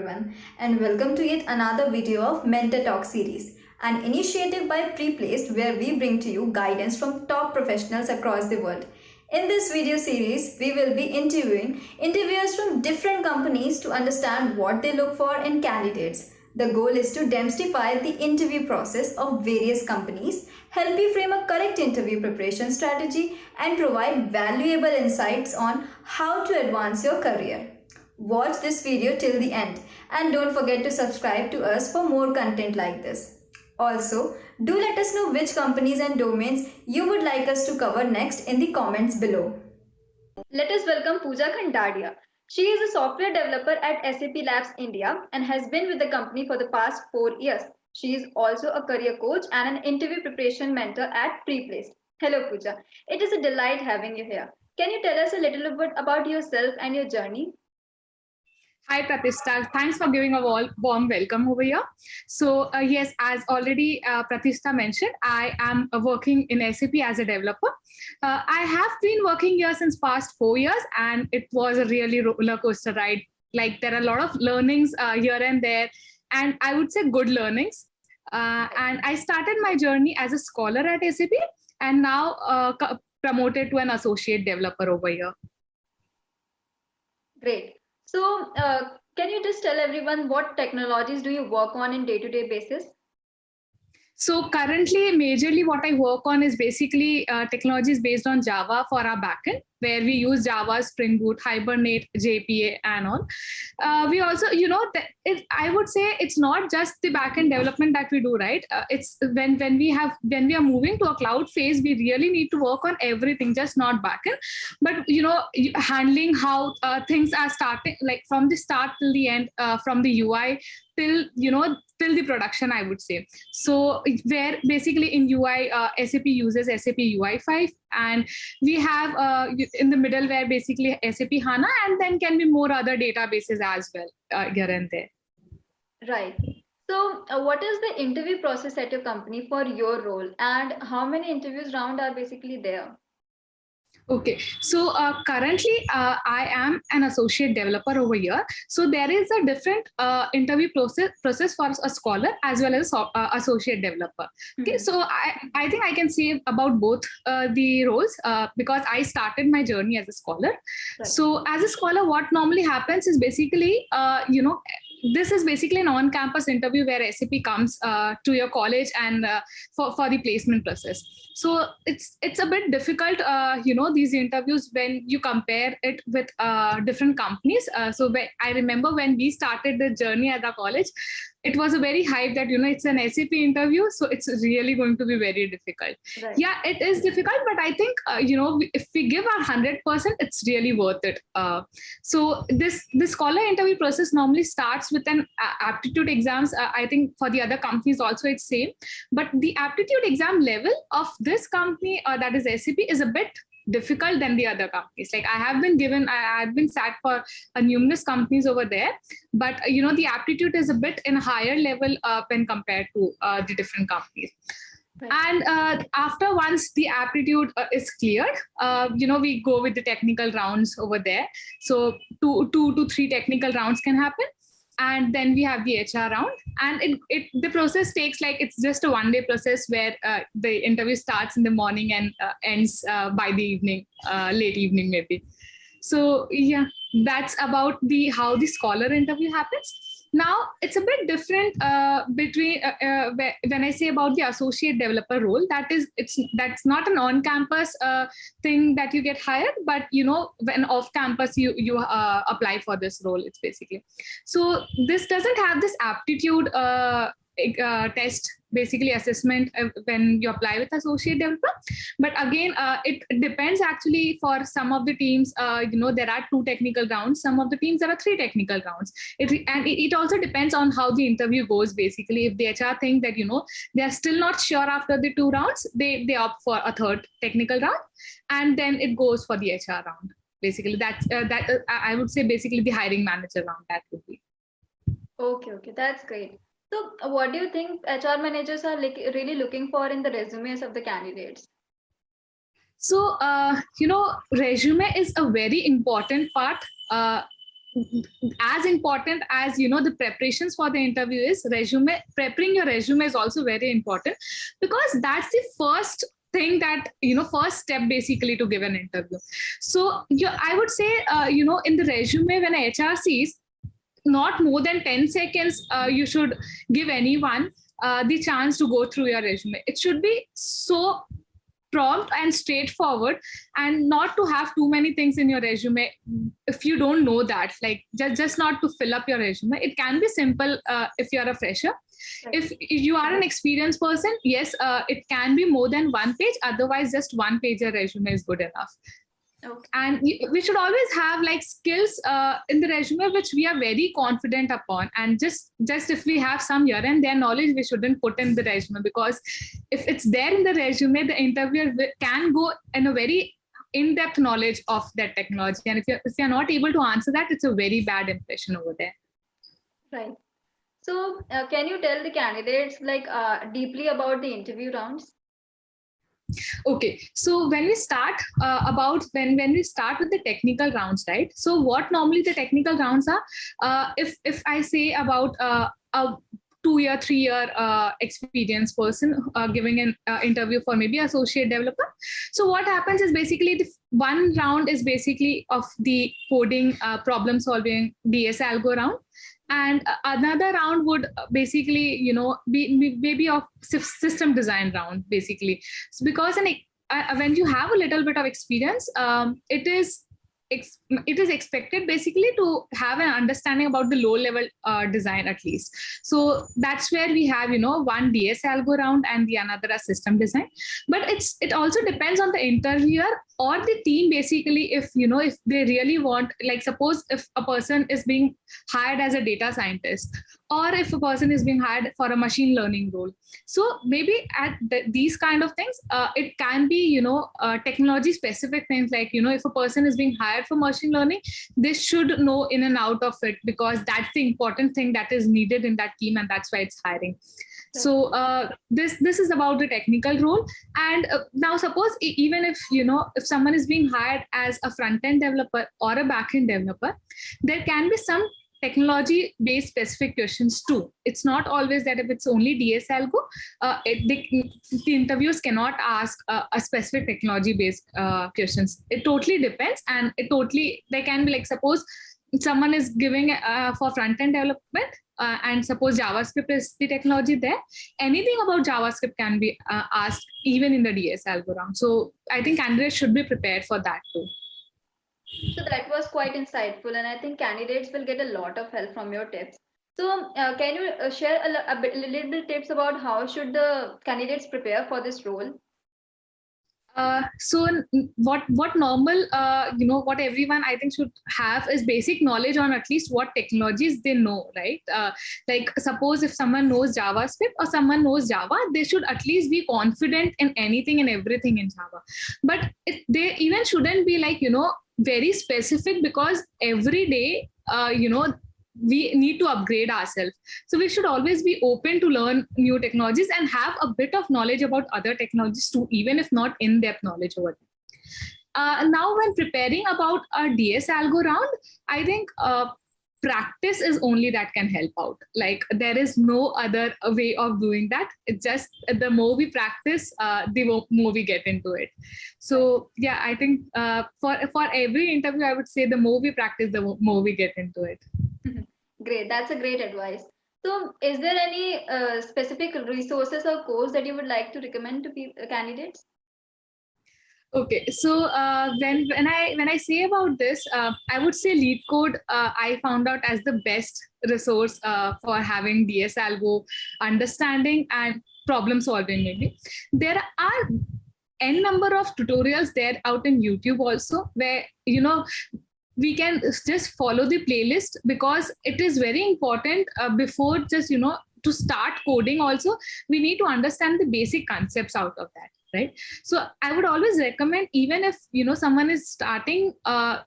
everyone, and welcome to yet another video of Mentor Talk series, an initiative by Preplaced where we bring to you guidance from top professionals across the world. In this video series, we will be interviewing interviewers from different companies to understand what they look for in candidates. The goal is to demystify the interview process of various companies, help you frame a correct interview preparation strategy, and provide valuable insights on how to advance your career. Watch this video till the end and don't forget to subscribe to us for more content like this. Also, do let us know which companies and domains you would like us to cover next in the comments below. Let us welcome Pooja Kantadia. She is a software developer at SAP Labs India and has been with the company for the past 4 years. She is also a career coach and an interview preparation mentor at Preplaced. Hello Pooja, it is a delight having you here. Can you tell us a little bit about yourself and your journey? Hi, Pratishta. Thanks for giving a warm welcome over here. So yes, as already Pratishta mentioned, I am working in SAP as a developer. I have been working here since past 4 years, and it was a really roller coaster ride. Like there are a lot of learnings here and there, and I would say good learnings. And I started my journey as a scholar at SAP, and now promoted to an associate developer over here. Great. So, can you just tell everyone what technologies do you work on in day-to-day basis? So currently, majorly what I work on is basically technologies based on Java for our backend, where we use Java, Spring Boot, Hibernate, JPA, and all. We also, I would say it's not just the backend development that we do, right? It's when we are moving to a cloud phase, we really need to work on everything, just not backend, but handling how things are starting, like from the start till the end, from the UI till the production, I would say. So where basically in UI, SAP uses SAP UI5, and we have in the middleware basically SAP HANA, and then can be more other databases as well here and there. Right. So what is the interview process at your company for your role, and how many interviews round are basically there? Okay, so currently I am an associate developer over here. So there is a different interview process for a scholar as well as associate developer. Okay, so I think I can say about both the roles because I started my journey as a scholar. Right. So as a scholar, what normally happens is basically, this is basically an on-campus interview where SAP comes to your college and for the placement process. So it's a bit difficult, these interviews when you compare it with different companies. So I remember when we started the journey at the college, it was a very hype that, it's an SAP interview, so it's really going to be very difficult. Right. Yeah, it is difficult, but I think, if we give our 100%, it's really worth it. So this scholar interview process normally starts with an aptitude exams. I think for the other companies also it's same, but the aptitude exam level of this company, that is SAP, is a bit difficult than the other companies. Like I have been sat for numerous companies over there, but the aptitude is a bit in a higher level when compared to the different companies. Right. And after once the aptitude is cleared, we go with the technical rounds over there. So 2 to 3 technical rounds can happen. And then we have the HR round, and the process takes it's just a 1-day process where the interview starts in the morning and ends by the evening, late evening maybe. So yeah, that's about how the scholar interview happens. Now it's a bit different between when I say about the associate developer role. That's not an on-campus thing that you get hired, but when off-campus you apply for this role. It's basically, so this doesn't have this aptitude test, basically assessment when you apply with associate developer. But again, it depends actually. For some of the teams, there are 2 technical rounds. Some of the teams there are 3 technical rounds. It also depends on how the interview goes. Basically, if the HR think that they are still not sure after the 2 rounds, they opt for a 3rd technical round, and then it goes for the HR round. Basically, that I would say basically the hiring manager round, that would be. Okay, that's great. So what do you think HR managers are really looking for in the resumes of the candidates? So, resume is a very important part as important as the preparations for the interview is resume. Preparing your resume is also very important, because that's the first thing that first step basically to give an interview. So I would say in the resume, when a HR sees, not more than 10 seconds you should give anyone the chance to go through your resume. It should be so prompt and straightforward, and not to have too many things in your resume if you don't know that, like just not to fill up your resume. It can be simple if you're a fresher. If you are an experienced person, yes, it can be more than one page. Otherwise, just one page your resume is good enough. Okay. And we should always have like skills in the resume which we are very confident upon, and just if we have some here and there knowledge, we shouldn't put in the resume, because if it's there in the resume, the interviewer can go in a very in-depth knowledge of that technology, and if you're not able to answer that, it's a very bad impression over there. Right. So can you tell the candidates like deeply about the interview rounds? Okay, so when we start when we start with the technical rounds, right? So what normally the technical rounds are, if I say about a 2-year, 3-year experienced person giving an interview for maybe associate developer. So what happens is basically the one round is basically of the coding, problem solving, DS algo round. And another round would basically, be maybe of system design round, basically. So because when you have a little bit of experience, it is expected basically to have an understanding about the low level design at least. So that's where we have one DS algo round and the another a system design. But it also depends on the interviewer or the team basically, if if they really want, like suppose if a person is being hired as a data scientist, or if a person is being hired for a machine learning role. So maybe at these kind of things, it can be technology specific things, like if a person is being hired for machine learning, they should know in and out of it, because that's the important thing that is needed in that team, and that's why it's hiring. So this is about the technical role. And now suppose even if if someone is being hired as a front end developer or a back end developer, there can be some technology based specific questions too. It's not always that if it's only DS algo, the interviews cannot ask a specific technology based questions. It totally depends, and there can be, like suppose someone is giving for front end development, and suppose JavaScript is the technology there, anything about JavaScript can be asked even in the DS algo round. So I think candidates should be prepared for that too. So that was quite insightful, and I think candidates will get a lot of help from your tips. So can you share a little bit tips about how should the candidates prepare for this role? So what normal what everyone I think should have is basic knowledge on at least what technologies they know, right? Like suppose if someone knows JavaScript or someone knows Java, they should at least be confident in anything and everything in Java. But they even shouldn't be like very specific, because every day we need to upgrade ourselves. So we should always be open to learn new technologies and have a bit of knowledge about other technologies too, even if not in-depth knowledge over them. Now, when preparing about a DS algo round, I think practice is only that can help out. Like there is no other way of doing that. It's just the more we practice, the more we get into it. So yeah, I think for every interview, I would say the more we practice, the more we get into it. Great, that's a great advice. So is there any specific resources or course that you would like to recommend to candidates? Okay, so when I say about this, I would say LeetCode. I found out as the best resource for having DS algo understanding and problem solving. Maybe there are n number of tutorials there out in YouTube also, where we can just follow the playlist, because it is very important before just to start coding. Also, we need to understand the basic concepts out of that. Right. So I would always recommend, even if someone is starting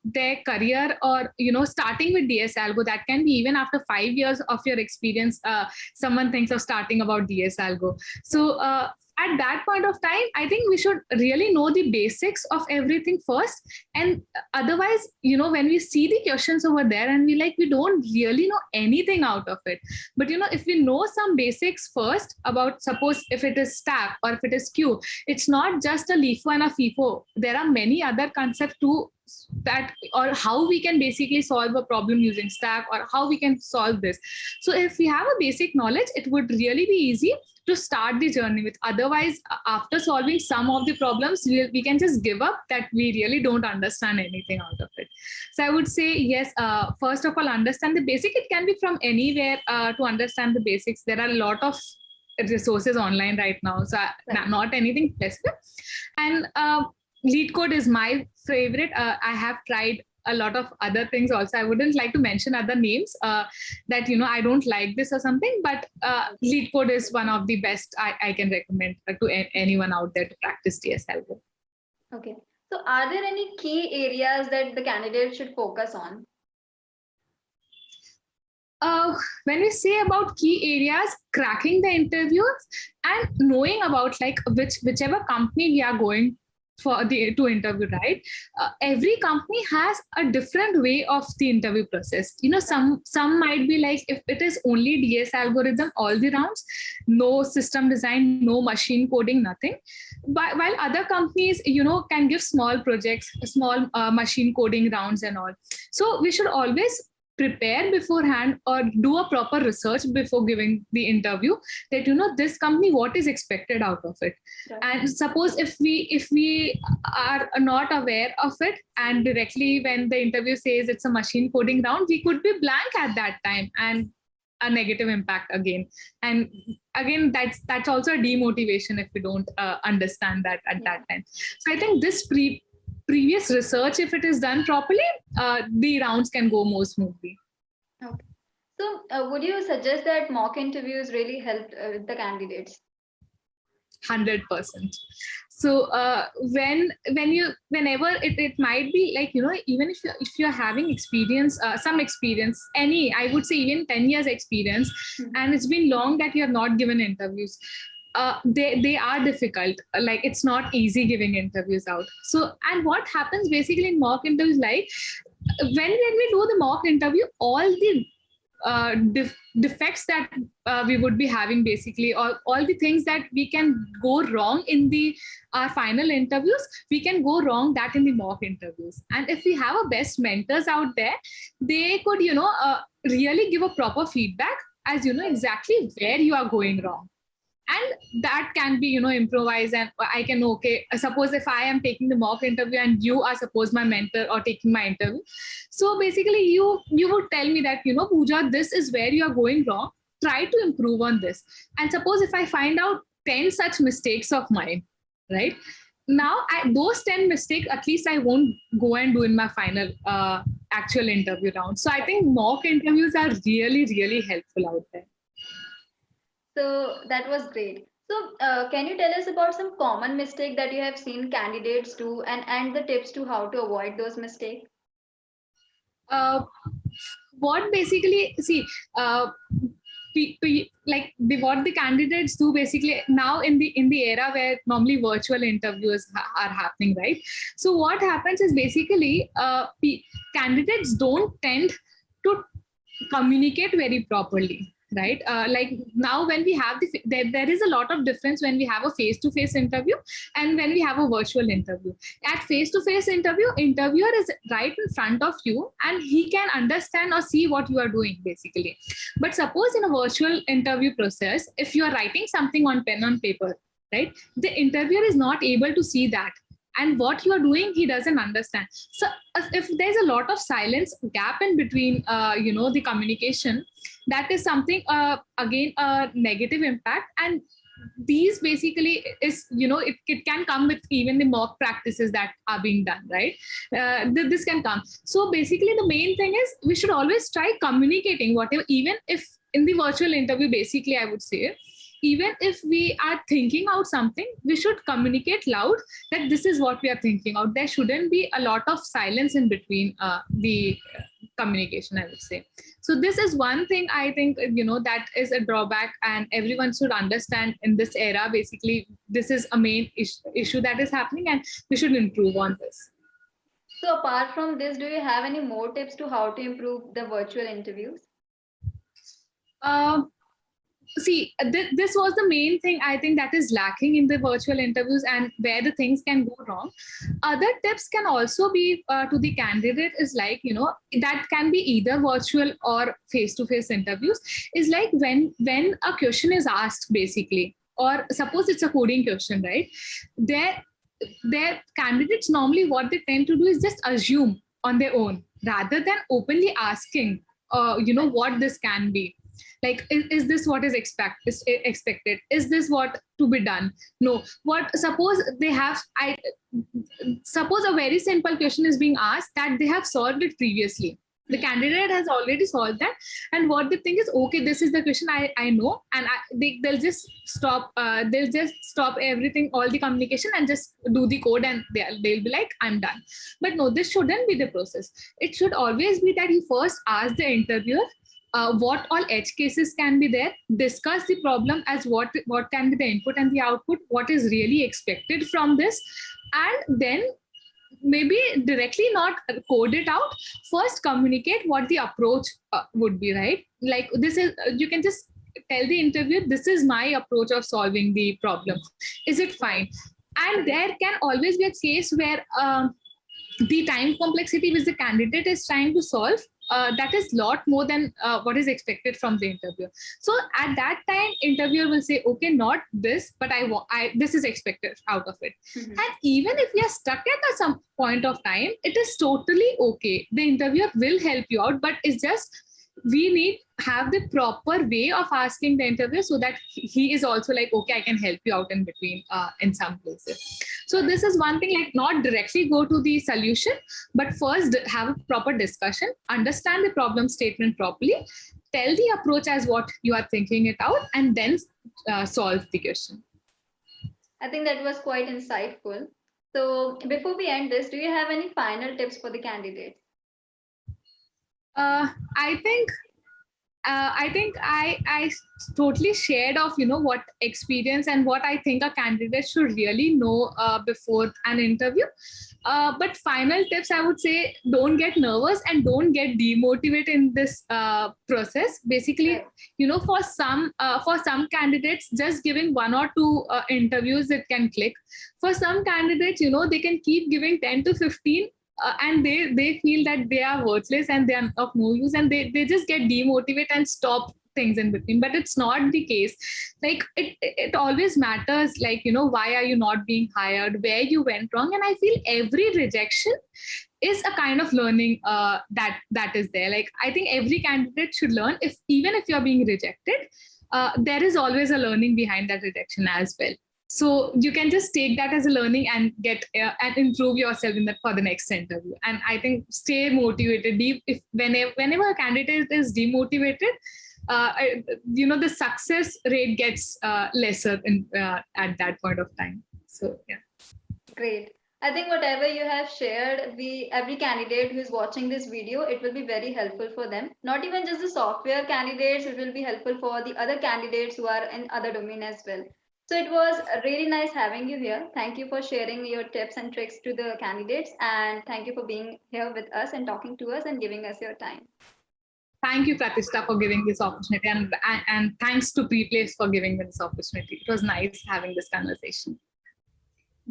their career, or starting with DS algo, that can be even after 5 years of your experience, someone thinks of starting about DS algo. So at that point of time, I think we should really know the basics of everything first. And otherwise, when we see the questions over there and we don't really know anything out of it. But, if we know some basics first about, suppose if it is stack or if it is queue, it's not just a LIFO and a FIFO. There are many other concepts too, that, or how we can basically solve a problem using stack, or how we can solve this. So if we have a basic knowledge, it would really be easy to start the journey with. Otherwise, after solving some of the problems, we can just give up, that we really don't understand anything out of it. So I would say, yes, first of all, understand the basic. It can be from anywhere to understand the basics. There are a lot of resources online right now, so not anything specific. And lead code is my favorite. I have tried a lot of other things also. I wouldn't like to mention other names that, I don't like this or something, but lead code is one of the best I can recommend to anyone out there to practice TSL with. Okay. So are there any key areas that the candidate should focus on? When we say about key areas, cracking the interviews and knowing about whichever company we are going to interview, right? Every company has a different way of the interview process. Some might be like, if it is only DS algorithm all the rounds, no system design, no machine coding, nothing. But while other companies, can give small projects, small machine coding rounds and all. So we should always prepare beforehand or do a proper research before giving the interview, that this company, what is expected out of it. Right. And suppose if we are not aware of it, and directly when the interview says it's a machine coding round, we could be blank at that time, and a negative impact again. And again, that's also a demotivation if we don't understand that at that time. So I think this previous research, if it is done properly, the rounds can go more smoothly. Okay. So would you suggest that mock interviews really helped the candidates? 100%. So whenever it might be like, even if you're having experience, some experience, I would say even 10 years experience, and it's been long that you have not given interviews, they are difficult. Like, it's not easy giving interviews out. So, and what happens basically in mock interviews, like when we do the mock interview, all the defects that we would be having, basically, or all the things that we can go wrong in our final interviews, we can go wrong that in the mock interviews. And if we have a best mentors out there, they could really give a proper feedback, as exactly where you are going wrong. And that can be, improvised. And I can, suppose if I am taking the mock interview and you are, suppose, my mentor or taking my interview. So basically you would tell me that, Pooja, this is where you are going wrong. Try to improve on this. And suppose if I find out 10 such mistakes of mine, right? Now, those 10 mistakes, at least I won't go and do in my final actual interview round. So I think mock interviews are really, really helpful out there. So that was great. So can you tell us about some common mistake that you have seen candidates do, and the tips to how to avoid those mistakes? What basically, see, what the candidates do basically now in the era where normally virtual interviews are happening, right? So what happens is basically candidates don't tend to communicate very properly. Right, like now when we have there is a lot of difference when we have a face-to-face interview and when we have a virtual interview. At face-to-face interview, interviewer is right in front of you and he can understand or see what you are doing, basically. But suppose in a virtual interview process, if you are writing something on pen and paper, right, the interviewer is not able to see that. And what you are doing, he doesn't understand. So if there's a lot of silence gap in between, the communication, that is something, again, a negative impact. And these basically is, it can come with even the mock practices that are being done, right? This can come. So basically the main thing is we should always try communicating whatever, even if in the virtual interview, basically, I would say, even if we are thinking out something, we should communicate loud that this is what we are thinking out. There shouldn't be a lot of silence in between the communication, I would say. So this is one thing I think, that is a drawback, and everyone should understand in this era. Basically, this is a main issue that is happening, and we should improve on this. So apart from this, do you have any more tips to how to improve the virtual interviews? See, this was the main thing I think that is lacking in the virtual interviews, and where the things can go wrong. Other tips can also be to the candidate is like, that can be either virtual or face-to-face interviews, is like when a question is asked, basically, or suppose it's a coding question, right? Their candidates, normally what they tend to do is just assume on their own rather than openly asking, what this can be. Like, is this what is expected? Is this what to be done? No. What, suppose suppose a very simple question is being asked that they have solved it previously. The candidate has already solved that, and what they think is, okay, this is the question I know, and they'll just stop. They'll just stop everything, all the communication, and just do the code, and they'll be like, I'm done. But no, this shouldn't be the process. It should always be that you first ask the interviewer what all edge cases can be there, discuss the problem as what can be the input and the output, what is really expected from this, and then maybe directly not code it out. First communicate what the approach would be, right? Like, this is, you can just tell the interviewer, this is my approach of solving the problem. Is it fine? And there can always be a case where the time complexity which the candidate is trying to solve, that is lot more than what is expected from the interviewer. So at that time, interviewer will say, okay, not this, but this is expected out of it. Mm-hmm. And even if we are stuck at some point of time, it is totally okay. The interviewer will help you out, but it's just, we need have the proper way of asking the interviewer so that he is also like, okay, I can help you out in between in some places. So this is one thing, like, not directly go to the solution, but first have a proper discussion, understand the problem statement properly, tell the approach as what you are thinking it out, and then solve the question. I think that was quite insightful. So before we end this, do you have any final tips for the candidates? I think I totally shared of, what experience and what I think a candidate should really know before an interview. But final tips, I would say, don't get nervous and don't get demotivated in this process. Basically, for some candidates, just giving 1 or 2 interviews, it can click. For some candidates, they can keep giving 10 to 15. And they feel that they are worthless and they are of no use, and they just get demotivated and stop things in between. But it's not the case. Like, it always matters, like, why are you not being hired, where you went wrong. And I feel every rejection is a kind of learning that is there. Like, I think every candidate should learn, even if you're being rejected, there is always a learning behind that rejection as well. So you can just take that as a learning and get and improve yourself for the next interview. And I think stay motivated. If whenever a candidate is demotivated, the success rate gets lesser at that point of time. So yeah. Great. I think whatever you have shared, every candidate who is watching this video, it will be very helpful for them. Not even just the software candidates, it will be helpful for the other candidates who are in other domain as well. So it was really nice having you here. Thank you for sharing your tips and tricks to the candidates, and thank you for being here with us and talking to us and giving us your time. Thank you, Pratishtha, for giving this opportunity, and thanks to Preplace for giving me this opportunity. It was nice having this conversation.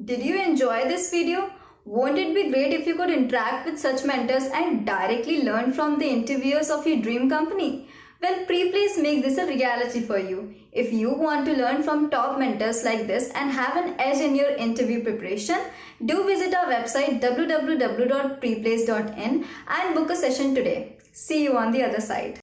Did you enjoy this video? Won't it be great if you could interact with such mentors and directly learn from the interviewers of your dream company? Well, Preplace make this a reality for you. If you want to learn from top mentors like this and have an edge in your interview preparation, do visit our website www.preplace.in and book a session today. See you on the other side.